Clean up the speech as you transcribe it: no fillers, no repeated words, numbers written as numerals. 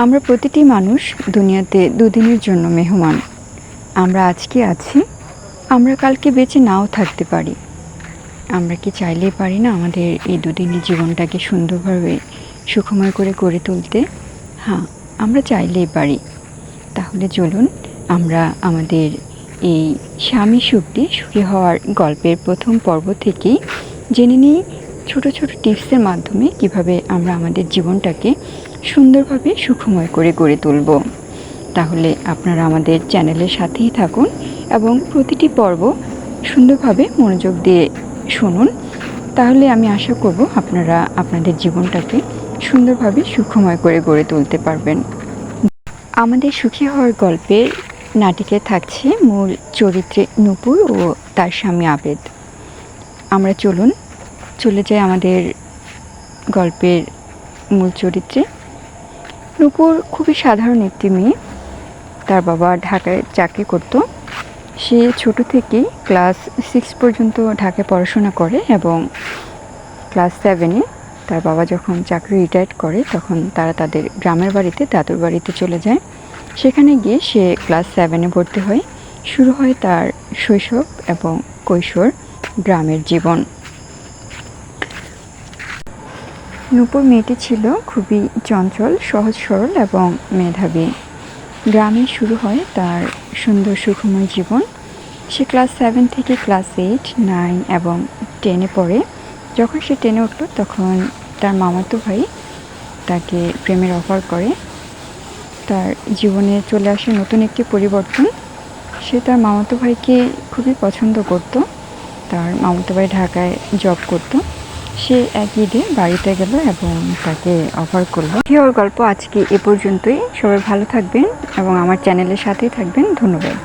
আমরা প্রতিটি মানুষ দুনিয়াতে দুদিনের জন্য মেহমান। আমরা আজকে আছি, আমরা কালকে বেঁচে নাও থাকতে পারি। আমরা কি চাইলেই পারি না আমাদের এই দুদিনের জীবনটাকে সুন্দরভাবে সুখময় করে গড়ে তুলতে? হ্যাঁ, আমরা চাইলেই পারি। তাহলে চলুন আমরা আমাদের এই স্বামী সুখী হওয়ার গল্পের প্রথম পর্ব থেকেই জেনে নিই ছোট ছোট টিপসের মাধ্যমে কিভাবে আমরা আমাদের জীবনটাকে সুন্দরভাবে সুখময় করে গড়ে তুলব। তাহলে আপনারা আমাদের চ্যানেলের সাথেই থাকুন এবং প্রতিটি পর্ব সুন্দরভাবে মনোযোগ দিয়ে শুনুন। তাহলে আমি আশা করব আপনারা আপনাদের জীবনটাকে সুন্দরভাবে সুখময় করে গড়ে তুলতে পারবেন। আমাদের সুখী হওয়ার গল্পের নাটকে থাকছে মূল চরিত্রে নূপুর ও তার স্বামী আবেদ। আমরা চলে যাই আমাদের গল্পের মূল চরিত্রে। নূপুর খুবই সাধারণ একটি মেয়ে। তার বাবা ঢাকায় চাকরি করত। সে ছোট থেকেই ক্লাস 6 পর্যন্ত ঢাকায় পড়াশোনা করে এবং ক্লাস 7-এ তার বাবা যখন চাকরি রিটায়ার্ড করে তখন তারা তাদের গ্রামের বাড়িতে দাদুর বাড়িতে চলে যায়। সেখানে গিয়ে সে ক্লাস 7-এ ভর্তি হয়। শুরু হয় তার শৈশব এবং কৈশোর গ্রামের জীবন। নূপুর মেয়েটি ছিল খুবই চঞ্চল, সহজ সরল এবং মেধাবী। গ্রামে শুরু হয় তার সুন্দর সুখময় জীবন। সে ক্লাস 7 থেকে ক্লাস 8, 9 এবং 10-এ পড়ে। যখন সে 10-এ উঠল তখন তার মামাতো ভাই তাকে প্রেমের অফার করে। তার জীবনে চলে আসে নতুন একটি পরিবর্তন। সে তার মামাতো ভাইকে খুবই পছন্দ করত। তার মামাতো ভাই ঢাকায় জব করত। সে এক ঈদে বাড়িতে গেল এবং তাকে অফার করলো। ওর গল্প আজকে এ পর্যন্তই। সবাই ভালো থাকবেন এবং আমার চ্যানেলের সাথেই থাকবেন। ধন্যবাদ।